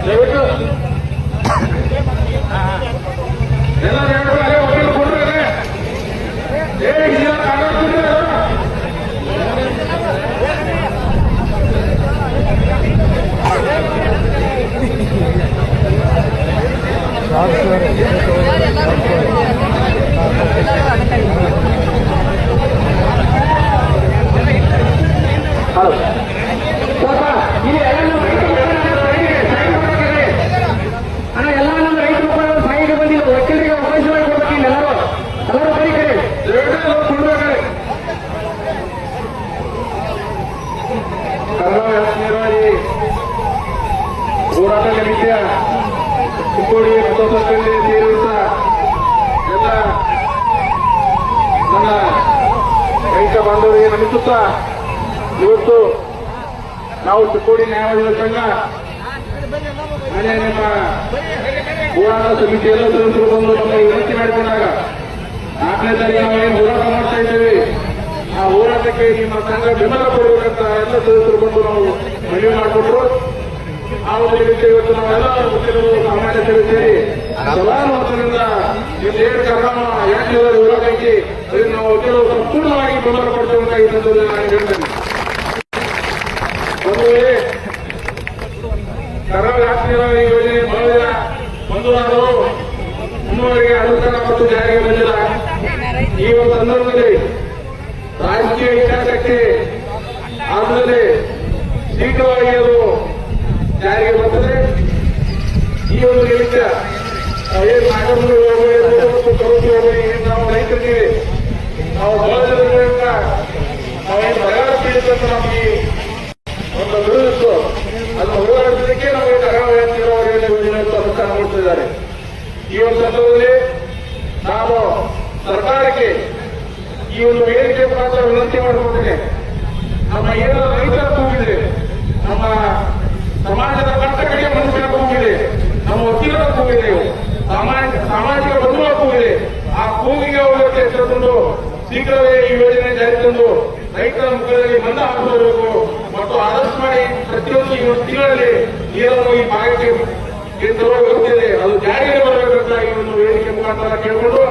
ದಯವಿಟ್ಟು ಎಲ್ಲ ವಕೀಲರು ಕೊಡ್ತಾರೆ. ಹೋರಾಟ ನಿಮಿತ್ತ ಚಿಕ್ಕೋಡಿ ಮತೋತ್ಸವದಲ್ಲಿ ಸೇರಿರುತ್ತ ಎಲ್ಲ ನನ್ನ ರೈತ ಬಾಂಧವರಿಗೆ ನಮಿಸುತ್ತಾ ಇವತ್ತು ನಾವು ಚಿಕ್ಕೋಡಿ ನ್ಯಾಯವಾದಿಗಳ ಸಂಘ ಮನೆ ನಿಮ್ಮ ಹೋರಾಟ ಸಮಿತಿಯೆಲ್ಲ ಸದಸ್ಯರು ಬಂದು ನಮಗೆ ವಿನಂತಿ ಮಾಡಿಕೊಂಡಾಗ 4ನೇ ತಾರೀಕು ನಾವು ಏನು ಹೋರಾಟ ಮಾಡ್ತಾ ಇದ್ದೇವೆ ಆ ಹೋರಾಟಕ್ಕೆ ನಿಮ್ಮ ಸಂಘ ಬೆಂಬಲ ಕೊಡಬೇಕಂತ ಎಲ್ಲ ಸದಸ್ಯರು ಬಂದು ನಾವು ಮನವಿ ಮಾಡಿಕೊಟ್ರು. ಆ ಒಂದು ನಿಮಿತ್ತ ಇವತ್ತು ನಾವೆಲ್ಲ ವಕೀಲರು ಸಾಮಾನ್ಯ ಸಭೆ ಸೇರಿ ಹಲವಾರು ವರ್ಷದಿಂದ ಏನು ಕರ್ನಾಮ ಯಾಕೆ ಹೋರಾಟಕ್ಕೆ ಅದನ್ನು ನಾವು ವಕೀಲರು ಸಂಪೂರ್ಣವಾಗಿ ಬೆಂಬಲ ಕೊಡ್ತೇವೆ ಅಂತ ಈ ಸಂದರ್ಭದಲ್ಲಿ ನಾನು ಹೇಳ್ತೇನೆ. ಒಂದು ವೇಳೆ ಕರಾವಳಿ ವ್ಯಾಪ್ತಿ ನೀರಾವರಿ ಯೋಜನೆ ಬಹಳ ದಿನ ಮುಂದುವರೆದು ಇನ್ನುವರೆಗೆ ಅನುಷ್ಠಾನ ಮತ್ತು ಜಾರಿಗೆ ಬಂದಿಲ್ಲ. ಈ ಒಂದು ಸಂದರ್ಭದಲ್ಲಿ ರಾಜಕೀಯ ಇತಿಹಾಸಕ್ಕೆ ಆದ್ಮೇಲೆ ಶೀಘ್ರವಾಗಿ ಅದು ಜಾರಿಗೆ ಬರ್ತದೆ. ಈ ಒಂದು ನಿಮಿತ್ತ ಏನು ನಾಗರೂರು ಮತ್ತು ಕರೋಟಿ ನಾವು ರೈತರಿಗೆ ನಾವು ಬಹಳ ದಿನಗಳಿಂದ ನಾವೇನು ಬರಗಾಲ ಪೀಡಿತ ನಮಗೆ ಒಂದು ವಿರೋಧಿತ್ತು ಅದನ್ನು ಹೋರಾಡಿಸಲಿಕ್ಕೆ ನಮಗೆ ಕರಾವಳಿ ನೀರಾವರಿ ಯೋಜನೆ ಅನುಷ್ಠಾನ ಮಾಡುತ್ತಿದ್ದಾರೆ. ಈ ಒಂದು ಸಂದರ್ಭದಲ್ಲಿ ನಾನು ಸರ್ಕಾರಕ್ಕೆ ಈ ಒಂದು ವೇದಿಕೆ ಮುಖಾಂತರ ವಿನಂತಿ ಮಾಡಿಕೊಡ್ತೇನೆ. ನಮ್ಮ ಏನು ರೈತರ ಕೂಗಿದೆ, ನಮ್ಮ ಸಮಾಜದ ಕಷ್ಟಗಳಿಗೆ ಮನುಷ್ಯರ ಕೂಗಿದೆ, ನಮ್ಮ ವಕೀಲರ ಕೂಗಿದೆ, ಸಾಮಾಜಿಕ ಬಂಧುಗಳ ಕೂಗಿದೆ. ಆ ಕೂಗಿಗೆ ಹೋಗಕ್ಕೆ ತಂದು ಶೀಘ್ರವೇ ಈ ಯೋಜನೆ ಜಾರಿ ತಂದು ರೈತರ ಮುಖದಲ್ಲಿ ಮಂದ ಹಾಕಬೇಕು ಮತ್ತು ಆದಷ್ಟು ಮಾಡಿ ಪ್ರತಿಯೊಂದು ಈ ಒಂದು ತಿಂಗಳಲ್ಲಿ ನೀರನ್ನು ಈ ಭಾಗಕ್ಕೆ ತರುವ ವ್ಯವಸ್ಥೆ ಇದೆ, ಅದು ಜಾರಿಗೆ ಬರಬೇಕಂತ ಈ ಒಂದು ವೇದಿಕೆ ಮುಖಾಂತರ ಕೇಳಿಕೊಂಡು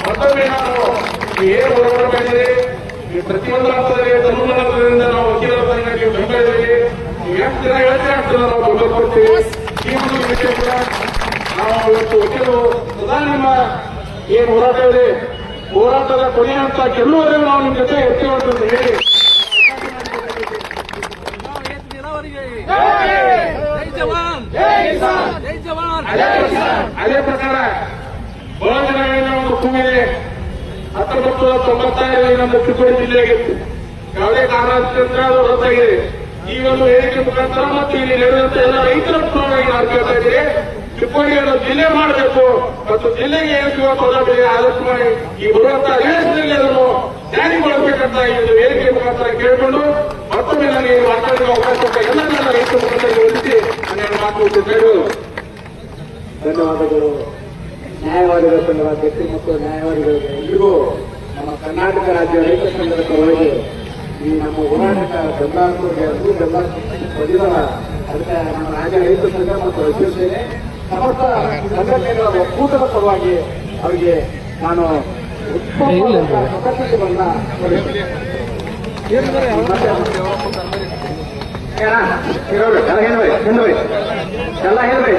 ಮತ್ತೊಮ್ಮೆ ನಾನು ಏನು ಹೋರಾಟ ಮಾಡಿದೆ ಈ ಪ್ರತಿಯೊಂದು ಹಂತದಲ್ಲಿ ತಮಿಳುನಾಡಿನಿಂದ ನಾವು ವಕೀಲರ ಸಂಘಕ್ಕೆ ಬೆಂಬಲಿದ್ದೇವೆ. ಎಷ್ಟು ದಿನ ಹೇಳ್ತೇವೆ ಅಷ್ಟು ನಾವು ಬೆಂಬಲ ಕೊಡ್ತೇವೆ. ಈ ಒಂದು ವಿಷಯ ಕೂಡ ನಾವು ಇವತ್ತು ವಕೀಲರು ಸದಾ ನಿಮ್ಮ ಏನು ಹೋರಾಟ ಇದೆ ಹೋರಾಟದ ಕೊನೆಯ ಹಂತ ಗೆಲ್ಲುವವರೆಗೂ ನಾವು ನಿಮ್ಮ ಜೊತೆ ಇರ್ತೀವಿ ಅಂತ ಹೇಳಿ ಅದೇ ಪ್ರಕಾರ ಬಹಳ ದಿನಗಳಿಂದ ಒಂದು ಕೂಗಿದೆ. 1995 ನಮ್ಮ ಚಿಕ್ಕೋಡಿ ಜಿಲ್ಲೆಯಾಗಿತ್ತು. ಯಾವುದೇ ಕಾರಣದಿಂದ ಅದು ರದ್ದಾಗಿದೆ. ಈ ಒಂದು ವೇದಿಕೆ ಮುಖಾಂತರ ಮತ್ತು ಇಲ್ಲಿ ನಡೆದಂತ ಎಲ್ಲ ರೈತರ ಪರವಾಗಿ ನಾವು ಕೇಳ್ತಾ ಇದ್ದೀವಿ, ಚಿಕ್ಕೋಡಿಯನ್ನು ಜಿಲ್ಲೆ ಮಾಡಬೇಕು ಮತ್ತು ಜಿಲ್ಲೆಗೆ ಏನು ಸಿಗುವ ಸೌಲಭ್ಯ ಆದಷ್ಟು ಮಾಡಿ ಈ ಬರುವಂತಹ ಅಧಿವೇಶನದಲ್ಲಿ ಅದನ್ನು ಜಾರಿಗೊಳಿಸಬೇಕಂತ ಈ ಒಂದು ವೇದಿಕೆ ಮುಖಾಂತರ ಕೇಳಿಕೊಂಡು ಮತ್ತೊಮ್ಮೆ ನನಗೆ ಮಾತಾಡುವ ಅವಕಾಶ ಎಲ್ಲ ನನ್ನ ರೈತರ ಮುಖಾಂತರ ಹೊಂದಿಸಿ ನನ್ನ ಮಾತು ಹೇಳುವುದು. ಧನ್ಯವಾದಗಳು. ನ್ಯಾಯವಾದಿಗಳ ಸಂಘದ ಅಧ್ಯಕ್ಷರು ಮತ್ತು ನ್ಯಾಯವಾದಿಗಳಿಗೆ ಎಲ್ರಿಗೂ ನಮ್ಮ ಕರ್ನಾಟಕ ರಾಜ್ಯ ರೈತ ಸಂಘದ ಪರವಾಗಿ ಈ ನಮ್ಮ ಹೋರಾಟದ ಬೆಂಬಲಿಗರಿಗೆ ಬೆಂಬಲ ಬಂದಿದ್ದಾರ. ಅದಕ್ಕೆ ನಮ್ಮ ರಾಜ್ಯ ರೈತ ಸಂಘ ಮತ್ತು ವಕೀಲ ಸೇನೆ ಸಮಸ್ತ ಸಂಘಟನೆಗಳ ಒಕ್ಕೂಟದ ಪರವಾಗಿ ಅವರಿಗೆ ನಾನು ಕೃತಜ್ಞತೆಗಳನ್ನ ಎಲ್ಲ ಹೇಳ್ಬೇಡಿ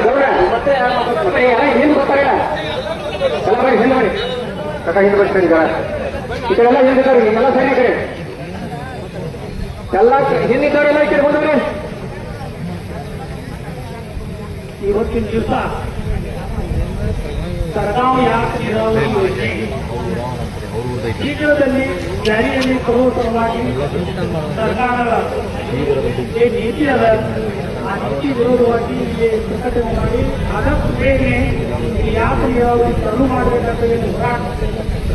ಮತ್ತೆ ಹಿಂದೆ ಬರ್ತಾರೆ ಎಲ್ಲ ಬರೀ ಹಿಂದೆ ಮಾಡಿ ಕಕ್ಕ ಹಿಂದೆ ಬರ್ತಾರೆ ಈ ಕಡೆ ಎಲ್ಲ ಹಿಂದಿದ್ದಾರೆ ನಿಮ್ಮೆಲ್ಲ ಸೈನಿಕರೇ ಎಲ್ಲ ಹಿಂದಿದ್ದವರೆಲ್ಲ ಈ ಕಡೆ ಹೋದ್ರೆ ಇವತ್ತಿನ ದಿವಸ ಕರಗಾಂವ್ ಯಾಕೆ ನೀರಾವರಿ ಯೋಜನೆ ಶೀಘ್ರದಲ್ಲಿ ಜಾರಿಯಲ್ಲಿ ತರುವ ಸಲುವಾಗಿ ಸರ್ಕಾರದ ಏನು ನೀತಿ ಅದ ಆ ನೀತಿ ವಿರೋಧವಾಗಿ ಇಲ್ಲಿ ಪ್ರಕಟಣೆ ಮಾಡಿ ಆದಷ್ಟು ಬೇಗ ಯಾಕೆ ನೀರಾವರಿ ತರು ಮಾಡಬೇಕಂತ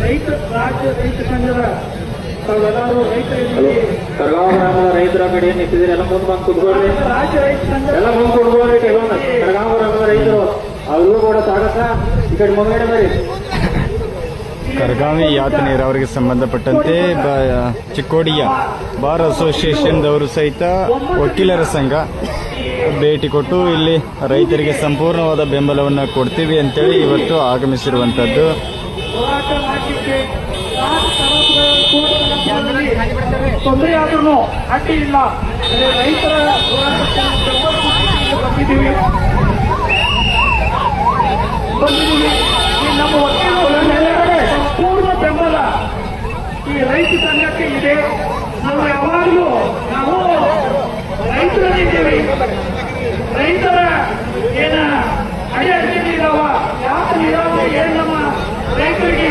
ರೈತ ರಾಜ್ಯ ರೈತ ಸಂಘದ ತಾವೆಲ್ಲರೂ ರೈತರಲ್ಲಿ ಕರಗಾಂವ ರೈತರ ಕಡೆ ಏನು ನಿಂತಿದ್ದೀರಿ ಎಲ್ಲ ಮುಂದೆ ಬಂದು ಕುತ್ಕೊಳ್ರಿ. ರಾಜ್ಯ ರೈತ ಸಂಘ ಎಲ್ಲ ಮುಂದೆ ಕೊಡ್ಬೋದ್ರಿ. ಕೆಲವೊಂದು ಕರಗಾಂವ ರೈತರು ಅವರು ಕೂಡ ಸ್ವಾಗತ. ಈ ಕಡೆ ಮುಂದೆ ಬರೀ. ಕರಗಾವಿ ಯಾತ ನೀರಾವರಿಗೆ ಸಂಬಂಧಪಟ್ಟಂತೆ ಚಿಕ್ಕೋಡಿಯ ಬಾರ್ ಅಸೋಸಿಯೇಷನ್ದವರು ಸಹಿತ ವಕೀಲರ ಸಂಘ ಭೇಟಿ ಕೊಟ್ಟು ಇಲ್ಲಿ ರೈತರಿಗೆ ಸಂಪೂರ್ಣವಾದ ಬೆಂಬಲವನ್ನು ಕೊಡ್ತೀವಿ ಅಂತೇಳಿ ಇವತ್ತು ಆಗಮಿಸಿರುವಂಥದ್ದು. ಹೋರಾಟ ಮಾಡಲಿಕ್ಕೆ ತೊಂದರೆ ಆದ್ರೂ ಅಡ್ಡಿ ಇಲ್ಲ. ರೈತರ ಹೋರಾಟಕ್ಕೆ ಬಂದಿದ್ದೀವಿ. ಈ ನಮ್ಮ ವಕೀಲರ ಸಂಪೂರ್ಣ ಬೆಂಬಲ ಈ ರೈತ ಸಂಘಕ್ಕೆ ಇದೆ. ನಾವು ಯಾವಾಗಲೂ ನಾವು ರೈತರಲ್ಲಿದ್ದೇವೆ. ರೈತರ ಏನ ಅಡೆತಡೆ ಇದಾವ, ಯಾಕೆ ಇದಾವ, ಏನು ನಮ್ಮ ರೈತರಿಗೆ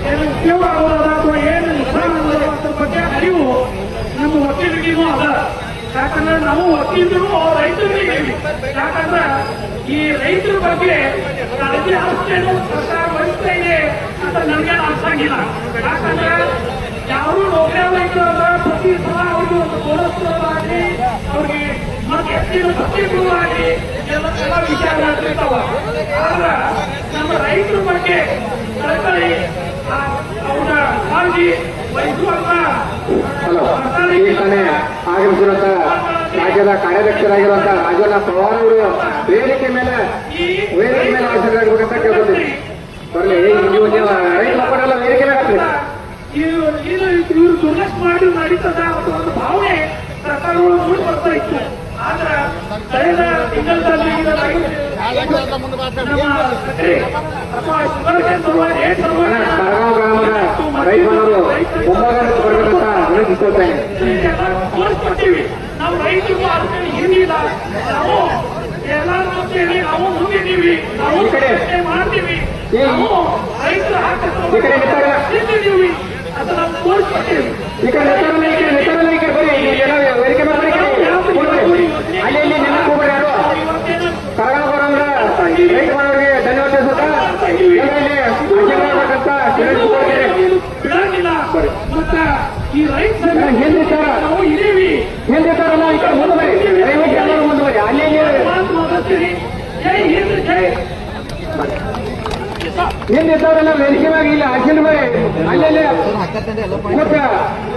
ಏನು ಉಪಯೋಗ ಆಗೋದ ಅಥವಾ ಏನು ನುಕ್ಸಾನ ಆಗೋದ ಅದ್ರ ಬಗ್ಗೆ ಅರಿವು ನಮ್ಮ ವಕೀಲರಿಗೂ ಅದ. ಯಾಕಂದ್ರೆ ನಾವು ವಕೀಲರು ರೈತರಿಗೆ, ಯಾಕಂದ್ರೆ ಈ ರೈತರ ಬಗ್ಗೆ ಕಾಳಜಿ ಅಷ್ಟೇನು ಸರ್ಕಾರ ವಹಿಸ್ತಾ ಇದೆ ಅಂತ ನಮ್ಗೇನು ಅನ್ಸಂಗಿಲ್ಲ. ಯಾಕಂದ್ರೆ ಯಾರು ನೌಕರರಾಗಿದ್ದಾಗ ಪ್ರತಿ ಸಲ ಅವ್ರಿಗೆ ಒಂದು ಬೋನಸ್ ಆಗಲಿ, ಅವ್ರಿಗೆ ಮತ್ತೆ ಹೆಚ್ಚಿನ ಭತ್ಯೆಗಳು ಆಗಲಿ ಎಲ್ಲ ವಿಚಾರಗಳಿರ್ತಾವ. ಆದ್ರೆ ನಮ್ಮ ರೈತರ ಬಗ್ಗೆ ಸರ್ಕಾರಿ ಅವ್ರ ಕಾಳಜಿ ವಹಿಸುವಂತ ಈ ತಾನೇ ಆಗಮಿಸಿರುವಂತ ರಾಜ್ಯದ ಕಾರ್ಯಾಧ್ಯಕ್ಷರಾಗಿರುವಂತಹ ರಾಜಣ್ಣ ಪವಾರ್ ಅವರು ವೇದಿಕೆ ಮೇಲೆ ಹಾಜರಾಗಬೇಕಂತ ಕೇಳ್ಕೊತೀನಿ. ಬರ್ಲಿ, ನೀವು ರೈತ ಮಕ್ಕಳೆಲ್ಲ ವೇದಿಕೆ ಮೇಲೆ ಹಾಕ್ರಿ. ಇವರು ದುರ್ಲಕ್ಷ ಮಾಡಿ ನಡೀತದ ಒಂದು ಭಾವನೆ ಸರ್ಕಾರಗಳು ಮೂಡಿ ಬರ್ತಾ ಇತ್ತು. ಆದ್ರೆ ಕಳೆದ ತಿಂಗಳಲ್ಲಿ ಕರಗಾಂವ್ ಗ್ರಾಮದ ರೈತರು ಮುಂಭಾಗಕ್ಕೆ ಬರಬೇಕಂತ ವಿನಂತಿಸುತ್ತೇನೆ. ತೋರಿಸ್ಕೊಡ್ತೀವಿ. ನಾವು ರೈತರು ಅದಕ್ಕೆ ಹಿಂದಿಲ್ಲ, ನಾವು ಎಲ್ಲರೂ ಹೋಗ್ತೇವೆ, ನಾವು ಮುಂದಿದ್ದೀವಿ, ನಾವು ಮಾಡ್ತೀವಿ, ನಾವು ರೈತರ ಹಾಕಿದ್ದೀವಿ ಅಂತ ನಾವು ತೋರಿಸ್ಕೊಡ್ತೀವಿ. ಈ ಕಡೆ ನೆತ್ತರಲ್ಲಿಗೆ ಬರೀ ವೇದಿಕೆ ಮೇಲೆ ಅಲ್ಲಿ ನೆನಪು ಹೋಗ್ಬೇಡಿ. ಯಾರು ಕರಗಾಂವ್ ಗ್ರಾಮದ ರೈತ ಮಾಡೋರಿಗೆ ಧನ್ಯವಾದ ಬಿಡಂಗಿಲ್ಲ. ಮತ್ತ ಈ ರೈತ ನಾವು ಇದೀವಿ. ಹಿಂದಿರ್ತಾರಲ್ಲ ಈ ಕಡೆ ಮುಂದೆ ಬರೀ, ದಯವಿಟ್ಟು ಎಲ್ಲರೂ ಮುಂದೆ ಬರೀ. ಅಲ್ಲಿ ಜೈ ಹಿಂದ್ ಜೈ. ಹಿಂದಿರ್ತಾರಲ್ಲ ವೇದಿಕೆ ಮ್ಯಾಗ ಇಲ್ಲಿ ಹಾಕಿದ ಬರೀ ಅಲ್ಲಲ್ಲಿ ಮತ್ತೆ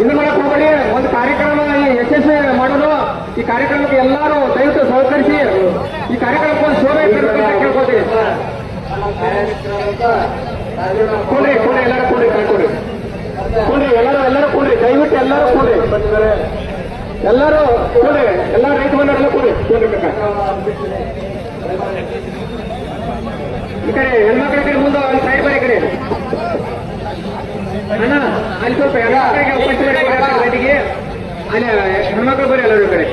ಇನ್ನು ಮಾಡಕ್ ಹೋಗ್ಬೇಡಿ. ಒಂದು ಕಾರ್ಯಕ್ರಮ ಯಶಸ್ವಿ ಮಾಡೋದು. ಈ ಕಾರ್ಯಕ್ರಮಕ್ಕೆ ಎಲ್ಲರೂ ದಯವಿಟ್ಟು ಸಹಕರಿಸಿ ಈ ಕಾರ್ಯಕ್ರಮಕ್ಕೆ ಒಂದು ಶೋಭೆ ಕೇಳ್ಕೊತೀವಿ. ಕೂಡ್ರಿ ಎಲ್ಲರೂ ಕೂಡ್ರಿ ಎಲ್ಲರೂ ಕೂಡ್ರಿ, ದಯವಿಟ್ಟು ಎಲ್ಲರೂ ಕೂಡ್ರಿ, ಎಲ್ಲರೂ ಕೂಡ್ರಿ, ಎಲ್ಲ ರೈತ ಬಂದವರೆಲ್ಲ ಕೂಡ್ರಿ. ಈ ಕಡೆ ಹೆಣ್ಮಕ್ಳ ಕಡೆ ಮುಂದೆ ಅಲ್ಲಿ ಸೈಡ್ ಬರೀ ಕಡೆ ಅಣ್ಣ, ಅಲ್ಲಿ ಸ್ವಲ್ಪ ಎಲ್ಲ ಕಡೆಗೆ ಅವಕಾಶ ರೈಟಿಗೆ ಅಲ್ಲಿ ಹೆಣ್ಮಕ್ಳು ಬರೀ ಎಲ್ಲರೂ ಕಡೆ.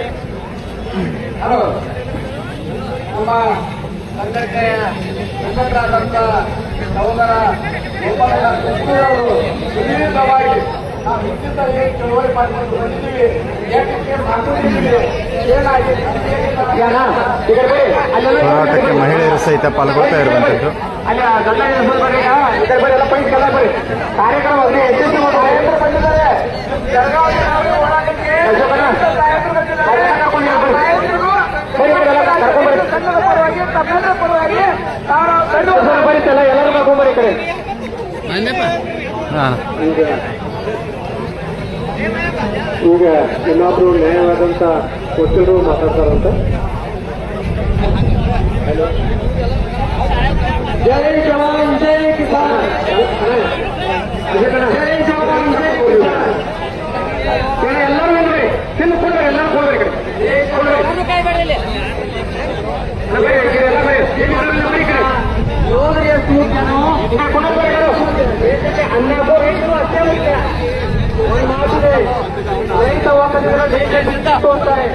ನಮ್ಮ ಸಂಘಟನೆಯ ಮುಖಂಡರಾದಂಥ ಸಹೋದರ ಗೋಪಾಲಯ್ಯ ಕೃಷ್ಣರವರು ಸುದೀರ್ಘವಾಗಿ ನಾವು ನಿಶ್ಚಿತ ಏನು ಚಳವಳಿ ಮಾಡಿಕೊಂಡು ಬಂದಿದ್ದೀವಿ. ಏಕಕ್ಕೆ ಮಾತುಕತೆ ಏನಾಗಿದೆ ಹೋರಾಟಕ್ಕೆ ಮಹಿಳೆಯರು ಸಹಿತ ಪಾಲ್ಗೊಳ್ತಾ ಇರುವಂಥದ್ದು. ಅಲ್ಲಿ ಗಂಡ ಬರ್ರಿ, ಇದರ ಬರೀ ಎಲ್ಲ ಪೈಕ್ ಎಲ್ಲ ಬರೀ ಕಾರ್ಯಕ್ರಮ ಯಶಸ್ವಿ ಬಂದಿದ್ದಾರೆ. ಬರೀತಲ್ಲ ಎಲ್ಲರೂ ಕರ್ಕೊಂಡ್ಬರಿ ಕಡೆ. ಈಗ ಇನ್ನೊಬ್ರು ನ್ಯಾಯವಾದಂತ ವಕೀಲರು ಮಾತಾಡ್ತಾರಂತ. ಜೈ ಜವಾನ್ ಜೈ ಕಿಸಾನ್, ಜೈ ಜವಾನ್ ಜೈ ಕಿಸಾನ್. ಎಲ್ಲರೂ ಬಂದ್ರಿ, ತಿನ್ನು ಕೊಡ್ರಿ, ಎಲ್ಲರೂ ಕೊಡ್ರಿ ಕಡೆ ರೈತ ವಾಪಸ್ಸಿನ ದೇಶ ಅಂತಾರೆ.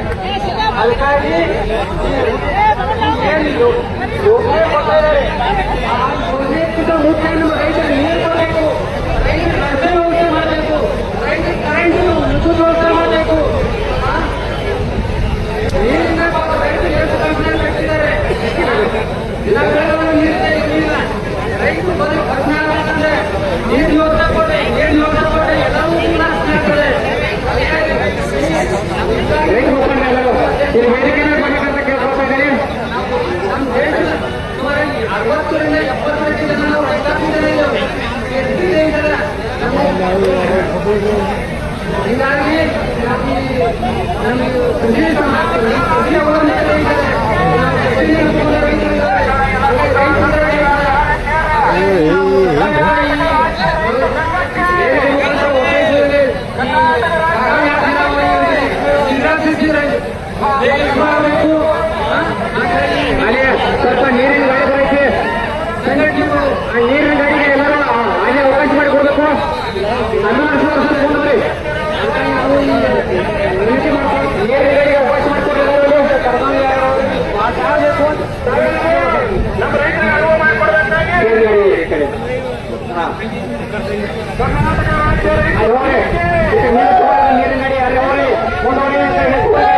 ಅದಕ್ಕಾಗಿ ಮುಖ್ಯ ನಮ್ಮ ರೈತರಿಗೆ ನೀರು ಕೊಡಬೇಕು, ರೈತರ ರಸ್ತೆ ವ್ಯವಸ್ಥೆ ಮಾಡಬೇಕು, ರೈತರ ಕರೆಂಟ್ ವಿದ್ಯುತ್ ವ್ಯವಸ್ಥೆ ಮಾಡಬೇಕು. ನೀರಿನ ರೈತರು ಎಷ್ಟು ಕಂಪ್ಲೇಂಟ್ ಹಾಕ್ತಿದ್ದಾರೆ, ನೀರಿಲ್ಲ, ರೈತರು ಬರೀ ಕಡಿಮೆ ಆಗಬೇಕಂದ್ರೆ ನೀರು ಯೋಜನೆ ಕೊಡಿ, ನೀರು ಯೋಜನೆ ಕೊಡಿ, ಎಲ್ಲವೂ ಕೂಡ ಆಗ್ತದೆ. ರೈತ ಮುಖಂಡರು ಇಲ್ಲಿ ವೇದಿಕೆ ಮೇಲೆ ಬರ್ಬೇಕಂತ ಕೇಳ್ಕೊಳ್ತಾ ಇದ್ದೀರಿ. ನಮ್ಮ ದೇಶದ 60ರಿಂದ 70 ಜನ ನಾವು ರೈತಾಪಿದ್ದಾರೆ. ಹೀಗಾಗಿ ನಮಗೆ ಕೃಷಿ ಅವಲಂಬಿತ ಸ್ವಲ್ಪ ನೀರಿನ ಗಾಡಿ ಬರಕ್ಕೆ ಸಂಘಟನೆಗಳು ಆ ನೀರಿನ ಗಾಡಿಗೆ ಎಲ್ಲರೂ ಅಲ್ಲೇ ಅವಕಾಶ ಮಾಡಿ ಕೊಡ್ಬೇಕು. ನೀರಿನ ಗಾಡಿಗೆ ಅವಕಾಶ ನೀರಿನ ಗಾಡಿ ಅಲ್ಲಿ ಹೋಗಿ ಮುಂದೋಡಿ ಅಂತ ಹೇಳ್ತಾರೆ.